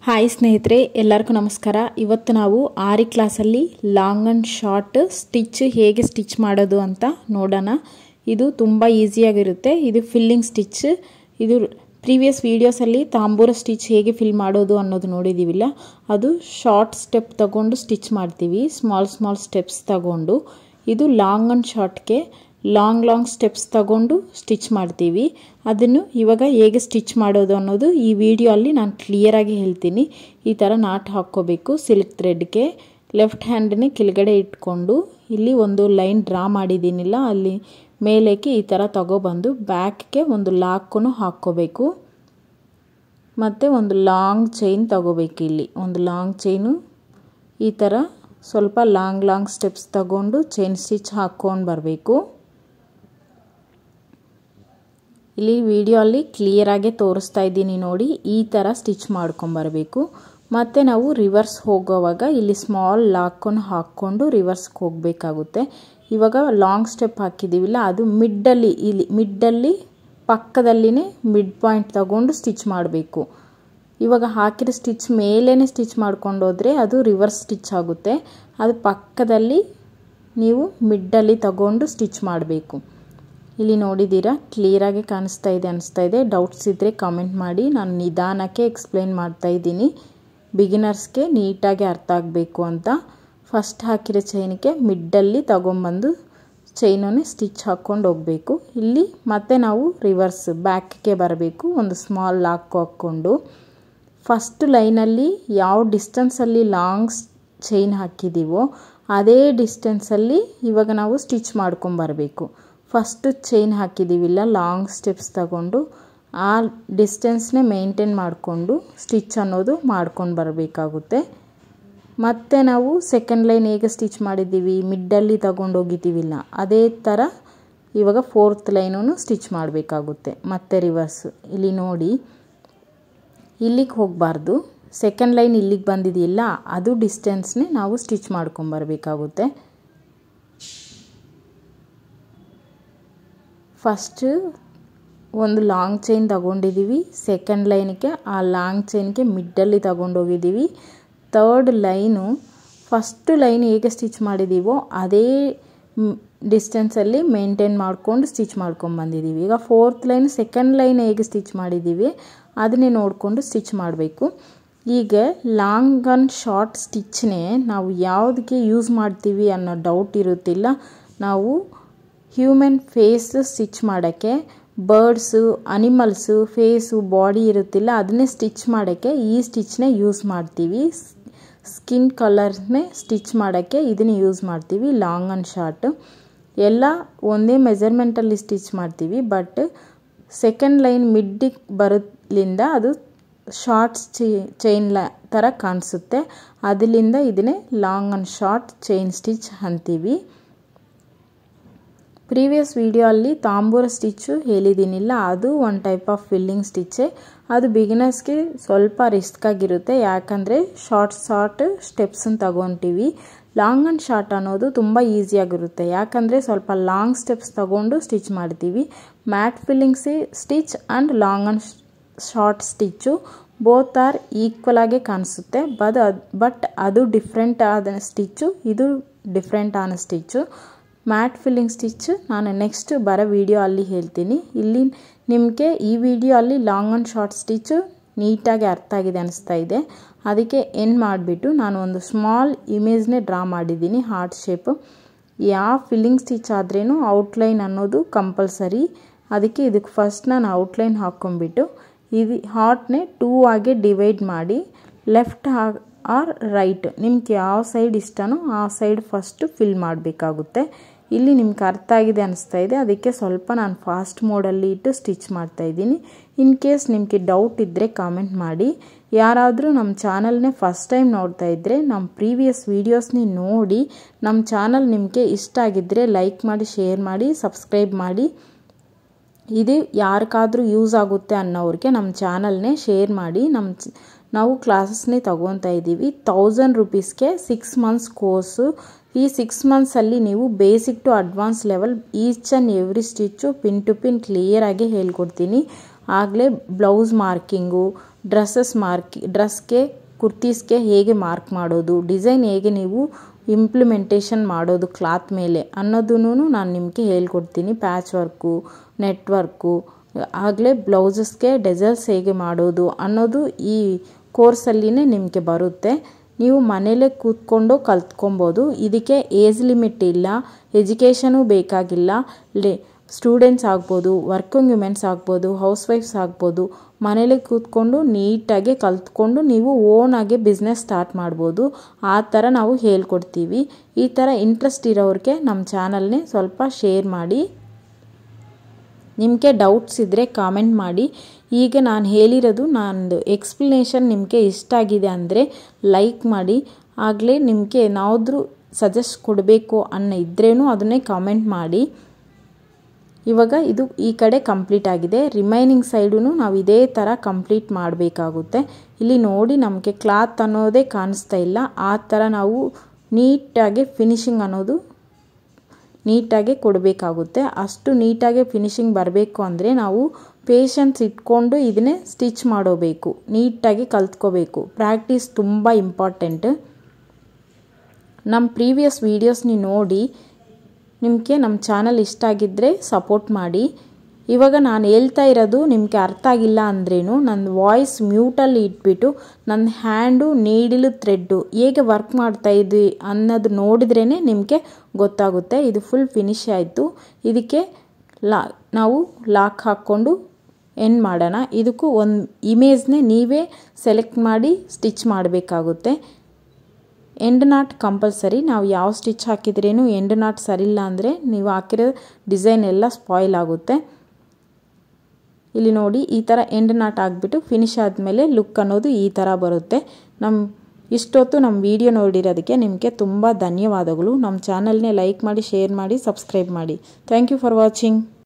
Hi ಸ್ನೇಹಿತರೆ, ಎಲ್ಲರಿಗೂ ನಮಸ್ಕಾರ. ಇವತ್ತು ನಾವು 6ನೇ ಕ್ಲಾಸಲ್ಲಿ ಲಾಂಗ್ ಆ್ಯಂಡ್ ಶಾರ್ಟ್ ಸ್ಟಿಚ್ ಹೇಗೆ ಸ್ಟಿಚ್ ಮಾಡೋದು ಅಂತ ನೋಡೋಣ. ಇದು ತುಂಬ ಈಸಿಯಾಗಿರುತ್ತೆ. ಇದು ಫಿಲ್ಲಿಂಗ್ ಸ್ಟಿಚ್. ಇದು ಪ್ರೀವಿಯಸ್ ವೀಡಿಯೋಸಲ್ಲಿ ತಾಂಬೂರ ಸ್ಟಿಚ್ ಹೇಗೆ ಫಿಲ್ ಮಾಡೋದು ಅನ್ನೋದು ನೋಡಿದ್ದೀವಿಲ್ಲ, ಅದು ಶಾರ್ಟ್ ಸ್ಟೆಪ್ ತಗೊಂಡು ಸ್ಟಿಚ್ ಮಾಡ್ತೀವಿ, ಸ್ಮಾಲ್ ಸ್ಟೆಪ್ಸ್ ತಗೊಂಡು. ಇದು ಲಾಂಗ್ ಆ್ಯಂಡ್ ಶಾರ್ಟ್ಗೆ ಲಾಂಗ್ ಸ್ಟೆಪ್ಸ್ ತಗೊಂಡು ಸ್ಟಿಚ್ ಮಾಡ್ತೀವಿ. ಅದನ್ನು ಇವಾಗ ಹೇಗೆ ಸ್ಟಿಚ್ ಮಾಡೋದು ಅನ್ನೋದು ಈ ವಿಡಿಯೋ ಅಲ್ಲಿ ನಾನು ಕ್ಲಿಯರಾಗಿ ಹೇಳ್ತೀನಿ. ಈ ಥರ ನಾಟ್ ಹಾಕ್ಕೋಬೇಕು. ಸಿಲ್ಕ್ ಥ್ರೆಡ್ಗೆ ಲೆಫ್ಟ್ ಹ್ಯಾಂಡನ್ನೇ ಕೆಳಗಡೆ ಇಟ್ಕೊಂಡು ಇಲ್ಲಿ ಒಂದು ಲೈನ್ ಡ್ರಾ ಮಾಡಿದ್ದೀನಿಲ್ಲ, ಅಲ್ಲಿ ಮೇಲಕ್ಕೆ ಈ ಥರ ತಗೊಬಂದು ಬ್ಯಾಕ್ಗೆ ಒಂದು ಲಾಕನ್ನು ಹಾಕ್ಕೋಬೇಕು. ಮತ್ತು ಒಂದು ಲಾಂಗ್ ಚೈನ್ ತಗೋಬೇಕು. ಇಲ್ಲಿ ಒಂದು ಲಾಂಗ್ ಚೈನು ಈ ಥರ ಸ್ವಲ್ಪ ಲಾಂಗ್ ಸ್ಟೆಪ್ಸ್ ತಗೊಂಡು ಚೈನ್ ಸ್ಟಿಚ್ ಹಾಕ್ಕೊಂಡು ಬರಬೇಕು. ಇಲ್ಲಿ ವಿಡಿಯೋ ಅಲ್ಲಿ ಕ್ಲಿಯರಾಗಿ ತೋರಿಸ್ತಾ ಇದ್ದೀನಿ ನೋಡಿ. ಈ ಥರ ಸ್ಟಿಚ್ ಮಾಡ್ಕೊಂಬರಬೇಕು. ಮತ್ತು ನಾವು ರಿವರ್ಸ್ ಹೋಗೋವಾಗ ಇಲ್ಲಿ ಸ್ಮಾಲ್ ಲಾಕನ್ನು ಹಾಕ್ಕೊಂಡು ರಿವರ್ಸ್ಗೆ ಹೋಗಬೇಕಾಗುತ್ತೆ. ಇವಾಗ ಲಾಂಗ್ ಸ್ಟೆಪ್ ಹಾಕಿದ್ದೀವಿಲ್ಲ, ಅದು ಮಿಡ್ಡಲ್ಲಿ ಪಕ್ಕದಲ್ಲಿನೇ ಮಿಡ್ ಪಾಯಿಂಟ್ ತಗೊಂಡು ಸ್ಟಿಚ್ ಮಾಡಬೇಕು. ಇವಾಗ ಹಾಕಿರೋ ಸ್ಟಿಚ್ ಮೇಲೇ ಸ್ಟಿಚ್ ಮಾಡ್ಕೊಂಡು ಹೋದರೆ ಅದು ರಿವರ್ಸ್ ಸ್ಟಿಚ್ ಆಗುತ್ತೆ. ಅದು ಪಕ್ಕದಲ್ಲಿ ನೀವು ಮಿಡ್ಡಲ್ಲಿ ತಗೊಂಡು ಸ್ಟಿಚ್ ಮಾಡಬೇಕು. ಇಲ್ಲಿ ನೋಡಿದ್ದೀರಾ, ಕ್ಲಿಯರಾಗಿ ಕಾಣಿಸ್ತಾ ಇದೆ. ಡೌಟ್ಸ್ ಇದ್ದರೆ ಕಾಮೆಂಟ್ ಮಾಡಿ. ನಾನು ನಿಧಾನಕ್ಕೆ ಎಕ್ಸ್ಪ್ಲೈನ್ ಮಾಡ್ತಾ ಇದ್ದೀನಿ, ಬಿಗಿನರ್ಸ್ಗೆ ನೀಟಾಗಿ ಅರ್ಥ ಆಗಬೇಕು ಅಂತ. ಫಸ್ಟ್ ಹಾಕಿರೋ ಚೈನಿಗೆ ಮಿಡ್ಡಲ್ಲಿ ತಗೊಂಬಂದು ಚೈನನ್ನೇ ಸ್ಟಿಚ್ ಹಾಕ್ಕೊಂಡು ಹೋಗಬೇಕು. ಇಲ್ಲಿ ಮತ್ತೆ ನಾವು ರಿವರ್ಸ್ ಬ್ಯಾಕ್ಗೆ ಬರಬೇಕು. ಒಂದು ಸ್ಮಾಲ್ ಲಾಕ್ ಹಾಕ್ಕೊಂಡು ಫಸ್ಟ್ ಲೈನಲ್ಲಿ ಯಾವ ಡಿಸ್ಟೆನ್ಸಲ್ಲಿ ಲಾಂಗ್ ಚೈನ್ ಹಾಕಿದ್ದೀವೋ ಅದೇ ಡಿಸ್ಟೆನ್ಸಲ್ಲಿ ಇವಾಗ ನಾವು ಸ್ಟಿಚ್ ಮಾಡ್ಕೊಂಬರಬೇಕು. ಫಸ್ಟು ಚೈನ್ ಹಾಕಿದ್ದೀವಿಲ್ಲ, ಲಾಂಗ್ ಸ್ಟೆಪ್ಸ್ ತಗೊಂಡು ಆ ಡಿಸ್ಟೆನ್ಸ್ನೇ ಮೇಂಟೈನ್ ಮಾಡಿಕೊಂಡು ಸ್ಟಿಚ್ ಅನ್ನೋದು ಮಾಡ್ಕೊಂಡು ಬರಬೇಕಾಗುತ್ತೆ. ಮತ್ತು ನಾವು ಸೆಕೆಂಡ್ ಲೈನ್ ಹೇಗೆ ಸ್ಟಿಚ್ ಮಾಡಿದ್ದೀವಿ, ಮಿಡ್ಡಲ್ಲಿ ತಗೊಂಡು ಹೋಗಿದ್ದೀವಿಲ್ಲ, ಅದೇ ಥರ ಇವಾಗ ಫೋರ್ತ್ ಲೈನೂ ಸ್ಟಿಚ್ ಮಾಡಬೇಕಾಗುತ್ತೆ. ಮತ್ತೆ ರಿವರ್ಸ್ ಇಲ್ಲಿ ನೋಡಿ, ಇಲ್ಲಿಗೆ ಹೋಗಬಾರ್ದು. ಸೆಕೆಂಡ್ ಲೈನ್ ಇಲ್ಲಿಗೆ ಬಂದಿದೆಯಲ್ಲ, ಅದು ಡಿಸ್ಟೆನ್ಸ್ನೇ ನಾವು ಸ್ಟಿಚ್ ಮಾಡ್ಕೊಂಬರಬೇಕಾಗುತ್ತೆ. ಫಸ್ಟ್ ಒಂದು ಲಾಂಗ್ ಚೈನ್ ತಗೊಂಡಿದ್ದೀವಿ, ಸೆಕೆಂಡ್ ಲೈನ್ಗೆ ಆ ಲಾಂಗ್ ಚೈನ್ಗೆ ಮಿಡ್ಡಲ್ಲಿ ತಗೊಂಡೋಗಿದ್ದೀವಿ. ಥರ್ಡ್ ಲೈನು ಫಸ್ಟ್ ಲೈನ್ ಹೇಗೆ ಸ್ಟಿಚ್ ಮಾಡಿದ್ದೀವೋ ಅದೇ ಡಿಸ್ಟೆನ್ಸಲ್ಲಿ ಮೇಂಟೈನ್ ಮಾಡಿಕೊಂಡು ಸ್ಟಿಚ್ ಮಾಡ್ಕೊಂಬಂದಿದ್ದೀವಿ. ಈಗ ಫೋರ್ತ್ ಲೈನ್ ಸೆಕೆಂಡ್ ಲೈನ್ ಹೇಗೆ ಸ್ಟಿಚ್ ಮಾಡಿದ್ದೀವಿ ಅದನ್ನೇ ನೋಡಿಕೊಂಡು ಸ್ಟಿಚ್ ಮಾಡಬೇಕು. ಈಗ ಲಾಂಗ್ ಆ್ಯಂಡ್ ಶಾರ್ಟ್ ಸ್ಟಿಚ್ನೇ ನಾವು ಯಾವುದಕ್ಕೆ ಯೂಸ್ ಮಾಡ್ತೀವಿ ಅನ್ನೋ ಡೌಟ್ ಇರುತ್ತಿಲ್ಲ. ನಾವು ಹ್ಯೂಮನ್ ಫೇಸ್ ಸ್ಟಿಚ್ ಮಾಡೋಕ್ಕೆ, ಬರ್ಡ್ಸು, ಅನಿಮಲ್ಸು ಫೇಸು ಬಾಡಿ ಇರುತ್ತಿಲ್ಲ, ಅದನ್ನೇ ಸ್ಟಿಚ್ ಮಾಡೋಕ್ಕೆ ಈ ಸ್ಟಿಚ್ನೇ ಯೂಸ್ ಮಾಡ್ತೀವಿ. ಸ್ಕಿನ್ ಕಲರ್ನೇ ಸ್ಟಿಚ್ ಮಾಡೋಕ್ಕೆ ಇದನ್ನೇ ಯೂಸ್ ಮಾಡ್ತೀವಿ. ಲಾಂಗ್ ಆ್ಯಂಡ್ ಶಾರ್ಟ್ ಎಲ್ಲ ಒಂದೇ ಮೆಜರ್ಮೆಂಟಲ್ಲಿ ಸ್ಟಿಚ್ ಮಾಡ್ತೀವಿ. ಬಟ್ ಸೆಕೆಂಡ್ ಲೈನ್ ಮಿಡ್ಡಿಗೆ ಬರೋದ್ರಿಂದ ಅದು ಶಾರ್ಟ್ಸ್ ಚೈನ್ ಥರ ಕಾಣಿಸುತ್ತೆ. ಅದರಿಂದ ಇದನ್ನೇ long and short chain stitch ಅಂತೀವಿ. ಪ್ರೀವಿಯಸ್ ವಿಡಿಯೋ ಅಲ್ಲಿ ತಾಂಬೂರ ಸ್ಟಿಚ್ಚು ಹೇಳಿದ್ದೀನಿಲ್ಲ, ಅದು ಒಂದು ಟೈಪ್ ಆಫ್ ಫಿಲ್ಲಿಂಗ್ ಸ್ಟಿಚ್ಚೇ. ಅದು ಬಿಗಿನರ್ಸ್ಗೆ ಸ್ವಲ್ಪ ರಿಸ್ಕ್ ಆಗಿರುತ್ತೆ, ಯಾಕಂದರೆ ಶಾರ್ಟ್ ಸ್ಟೆಪ್ಸನ್ನು ತಗೊತೀವಿ. ಲಾಂಗ್ ಆ್ಯಂಡ್ ಶಾರ್ಟ್ ಅನ್ನೋದು ತುಂಬ ಈಸಿಯಾಗಿರುತ್ತೆ, ಯಾಕಂದರೆ ಸ್ವಲ್ಪ ಲಾಂಗ್ ಸ್ಟೆಪ್ಸ್ ತಗೊಂಡು ಸ್ಟಿಚ್ ಮಾಡ್ತೀವಿ. Mat filling stitch and long and short stitch both are equal ಆಗಿ ಕಾಣಿಸುತ್ತೆ. ಬಟ್ ಅದು ಡಿಫ್ರೆಂಟ್ ಆದ ಸ್ಟಿಚ್ಚು, ಇದು ಡಿಫ್ರೆಂಟ್ ಆದ ಸ್ಟಿಚ್ಚು. ಮ್ಯಾಟ್ ಫಿಲ್ಲಿಂಗ್ ಸ್ಟಿಚ್ ನಾನು ನೆಕ್ಸ್ಟ್ ಬರೋ ವಿಡಿಯೋ ಅಲ್ಲಿ ಹೇಳ್ತೀನಿ. ಇಲ್ಲಿ ನಿಮಗೆ ಈ ವಿಡಿಯೋ ಅಲ್ಲಿ ಲಾಂಗ್ ಆ್ಯಂಡ್ ಶಾರ್ಟ್ ಸ್ಟಿಚ್ಚು ನೀಟಾಗಿ ಅರ್ಥ ಆಗಿದೆ ಅನಿಸ್ತಾ ಇದೆ. ಅದಕ್ಕೆ ಏನು ಮಾಡಿಬಿಟ್ಟು ನಾನು ಒಂದು ಸ್ಮಾಲ್ ಇಮೇಜ್ನೇ ಡ್ರಾ ಮಾಡಿದ್ದೀನಿ, ಹಾರ್ಟ್ ಶೇಪು. ಯಾವ ಫಿಲ್ಲಿಂಗ್ ಸ್ಟಿಚ್ ಆದ್ರೂ ಔಟ್ಲೈನ್ ಅನ್ನೋದು ಕಂಪಲ್ಸರಿ. ಇದಕ್ಕೆ ಫಸ್ಟ್ ನಾನು ಔಟ್ಲೈನ್ ಹಾಕ್ಕೊಂಬಿಟ್ಟು ಇದು ಹಾರ್ಟ್ನೇ 2 ಆಗಿ ಡಿವೈಡ್ ಮಾಡಿ ಲೆಫ್ಟ್ ಆರ್ ರೈಟ್ ನಿಮ್ಗೆ ಯಾವ ಸೈಡ್ ಇಷ್ಟನೋ ಆ ಸೈಡ್ ಫಸ್ಟು ಫಿಲ್ ಮಾಡಬೇಕಾಗುತ್ತೆ. ಇಲ್ಲಿ ನಿಮ್ಗೆ ಅರ್ಥ ಆಗಿದೆ ಅನಿಸ್ತಾ ಇದೆ, ಅದಕ್ಕೆ ಸ್ವಲ್ಪ ನಾನು ಫಾಸ್ಟ್ ಮೋಡಲ್ಲಿ ಇಟ್ಟು ಸ್ಟಿಚ್ ಮಾಡ್ತಾಯಿದ್ದೀನಿ. ಇನ್ ಕೇಸ್ ನಿಮಗೆ ಡೌಟ್ ಇದ್ದರೆ ಕಾಮೆಂಟ್ ಮಾಡಿ. ಯಾರಾದರೂ ನಮ್ಮ ಚಾನಲ್ನೇ ಫಸ್ಟ್ ಟೈಮ್ ನೋಡ್ತಾ ಇದ್ದರೆ ನಮ್ಮ ಪ್ರೀವಿಯಸ್ ವೀಡಿಯೋಸ್ನೇ ನೋಡಿ. ನಮ್ಮ ಚಾನಲ್ ನಿಮಗೆ ಇಷ್ಟ ಆಗಿದ್ದರೆ ಲೈಕ್ ಮಾಡಿ, ಶೇರ್ ಮಾಡಿ, ಸಬ್ಸ್ಕ್ರೈಬ್ ಮಾಡಿ. ಇದು ಯಾರಿಗಾದ್ರೂ ಯೂಸ್ ಆಗುತ್ತೆ ಅನ್ನೋರಿಗೆ ನಮ್ಮ ಚಾನಲ್ನೇ ಶೇರ್ ಮಾಡಿ. ನಾವು ಕ್ಲಾಸಸ್ನೇ ತಗೊತಾ ಇದ್ದೀವಿ. 1000 ರೂಪೀಸ್ಗೆ 6 ಮಂತ್ಸ್ ಕೋರ್ಸು. ಈ 6 ಮಂತ್ಸಲ್ಲಿ ನೀವು basic to advance level each and every stitch pin to pin ಕ್ಲಿಯರಾಗಿ ಹೇಳ್ಕೊಡ್ತೀನಿ. ಆಗಲೇ ಬ್ಲೌಸ್ ಮಾರ್ಕಿಂಗು, ಡ್ರೆಸ್ಗೆ ಕುರ್ತೀಸ್ಗೆ ಹೇಗೆ ಮಾರ್ಕ್ ಮಾಡೋದು, ಡಿಸೈನ್ ಹೇಗೆ ನೀವು ಇಂಪ್ಲಿಮೆಂಟೇಷನ್ ಮಾಡೋದು ಕ್ಲಾತ್ ಮೇಲೆ ಅನ್ನೋದನ್ನು ನಾನು ನಿಮಗೆ ಹೇಳ್ಕೊಡ್ತೀನಿ. ಪ್ಯಾಚ್ ವರ್ಕು, ನೆಟ್ ವರ್ಕು, ಆಗಲೇ ಬ್ಲೌಸಸ್ಗೆ ಡೆಸಲ್ಸ್ ಹೇಗೆ ಮಾಡೋದು ಅನ್ನೋದು ಈ ಕೋರ್ಸಲ್ಲಿನೇ ನಿಮಗೆ ಬರುತ್ತೆ. ನೀವು ಮನೇಲೇ ಕೂತ್ಕೊಂಡು ಕಲ್ತ್ಕೊಬೋದು. ಇದಕ್ಕೆ ಏಜ್ ಲಿಮಿಟ್ ಇಲ್ಲ, ಎಜುಕೇಷನು ಬೇಕಾಗಿಲ್ಲ. ಸ್ಟೂಡೆಂಟ್ಸ್ ಆಗ್ಬೋದು, ವರ್ಕಿಂಗ್ ವುಮೆನ್ಸ್ ಆಗ್ಬೋದು, ಹೌಸ್ ವೈಫ್ಸ್ ಆಗ್ಬೋದು, ಮನೇಲೇ ಕೂತ್ಕೊಂಡು ನೀಟಾಗಿ ಕಲ್ತ್ಕೊಂಡು ನೀವು ಓನಾಗಿ ಬಿಸ್ನೆಸ್ ಸ್ಟಾರ್ಟ್ ಮಾಡ್ಬೋದು. ಆ ಥರ ನಾವು ಹೇಳ್ಕೊಡ್ತೀವಿ. ಈ ಥರ ಇಂಟ್ರೆಸ್ಟ್ ಇರೋರಿಗೆ ನಮ್ಮ ಚಾನಲ್ನೇ ಸ್ವಲ್ಪ ಶೇರ್ ಮಾಡಿ. ನಿಮಗೆ ಡೌಟ್ಸ್ ಇದ್ದರೆ ಕಾಮೆಂಟ್ ಮಾಡಿ. ಈಗ ನಾನು ಹೇಳಿರೋದು ನಂದು ಎಕ್ಸ್ಪ್ಲನೇಷನ್ ನಿಮಗೆ ಇಷ್ಟ ಆಗಿದೆ ಅಂದರೆ ಲೈಕ್ ಮಾಡಿ. ಆಗಲೇ ನಿಮಗೆ ಏನಾದರೂ ಸಜೆಸ್ಟ್ ಕೊಡಬೇಕು ಅನ್ನೋ ಇದ್ರೇನು ಅದನ್ನೇ ಕಾಮೆಂಟ್ ಮಾಡಿ. ಇವಾಗ ಇದು ಈ ಕಡೆ ಕಂಪ್ಲೀಟ್ ಆಗಿದೆ. ರಿಮೈನಿಂಗ್ ಸೈಡೂ ನಾವು ಇದೇ ಥರ ಕಂಪ್ಲೀಟ್ ಮಾಡಬೇಕಾಗುತ್ತೆ. ಇಲ್ಲಿ ನೋಡಿ ನಮಗೆ ಕ್ಲಾತ್ ಅನ್ನೋದೇ ಕಾಣಿಸ್ತಾ ಇಲ್ಲ. ಆ ಥರ ನಾವು ನೀಟಾಗಿ ಫಿನಿಶಿಂಗ್ ಅನ್ನೋದು ನೀಟಾಗಿ ಕೊಡಬೇಕಾಗುತ್ತೆ. ಅಷ್ಟು ನೀಟಾಗಿ ಫಿನಿಶಿಂಗ್ ಬರಬೇಕು ಅಂದರೆ ನಾವು ಪೇಷನ್ಸ್ ಇಟ್ಕೊಂಡು ಇದನ್ನೇ ಸ್ಟಿಚ್ ಮಾಡೋಬೇಕು. ನೀಟಾಗಿ ಕಲ್ತ್ಕೋಬೇಕು. ಪ್ರಾಕ್ಟೀಸ್ ತುಂಬ ಇಂಪಾರ್ಟೆಂಟ್. ನಮ್ಮ ಪ್ರೀವಿಯಸ್ ವೀಡಿಯೋಸ್ని ನೋಡಿ ನಿಮಗೆ ನಮ್ಮ ಚಾನಲ್ ಇಷ್ಟ ಆಗಿದ್ದರೆ ಸಪೋರ್ಟ್ ಮಾಡಿ. ಇವಾಗ ನಾನು ಹೇಳ್ತಾ ಇರೋದು ನಿಮಗೆ ಅರ್ಥ ಆಗಿಲ್ಲ ಅಂದ್ರೇನು ನನ್ನ ವಾಯ್ಸ್ ಮ್ಯೂಟಲ್ಲಿ ಇಟ್ಬಿಟ್ಟು ನನ್ನ ಹ್ಯಾಂಡು ನೀಡಿಲು ಥ್ರೆಡ್ಡು ಹೇಗೆ ವರ್ಕ್ ಮಾಡ್ತಾ ಇದ್ವಿ ಅನ್ನೋದು ನೋಡಿದ್ರೇ ನಿಮಗೆ ಗೊತ್ತಾಗುತ್ತೆ. ಇದು ಫುಲ್ ಫಿನಿಶ್ ಆಯಿತು. ಇದಕ್ಕೆ ನಾವು ಲಾಕ್ ಹಾಕ್ಕೊಂಡು ಎಂಡ್ ಮಾಡೋಣ. ಇದಕ್ಕೂ ಒಂದು ಇಮೇಜ್ನೇ ನೀವೇ ಸೆಲೆಕ್ಟ್ ಮಾಡಿ ಸ್ಟಿಚ್ ಮಾಡಬೇಕಾಗುತ್ತೆ. End not compulsory. ನಾವು ಯಾವ ಸ್ಟಿಚ್ ಹಾಕಿದ್ರೇನು ಎಂಡ್ ನಾಟ್ ಸರಿಯಿಲ್ಲ ಅಂದರೆ ನೀವು ಹಾಕಿರೋ ಡಿಸೈನ್ ಎಲ್ಲ ಸ್ಪಾಯ್ಲ್ ಆಗುತ್ತೆ. ಇಲ್ಲಿ ನೋಡಿ ಈ ಥರ ಎಂಡ್ ನಾಟ್ ಆಗಿಬಿಟ್ಟು ಫಿನಿಶ್ ಆದಮೇಲೆ ಲುಕ್ ಅನ್ನೋದು ಈ ಥರ ಬರುತ್ತೆ. ಇಷ್ಟೊತ್ತು ನಮ್ಮ ವಿಡಿಯೋ ನೋಡಿರೋದಕ್ಕೆ ನಿಮಗೆ ತುಂಬ ಧನ್ಯವಾದಗಳು. ನಮ್ಮ ಚಾನಲ್ನೇ ಲೈಕ್ ಮಾಡಿ, ಶೇರ್ ಮಾಡಿ, ಸಬ್ಸ್ಕ್ರೈಬ್ ಮಾಡಿ. Thank you for watching.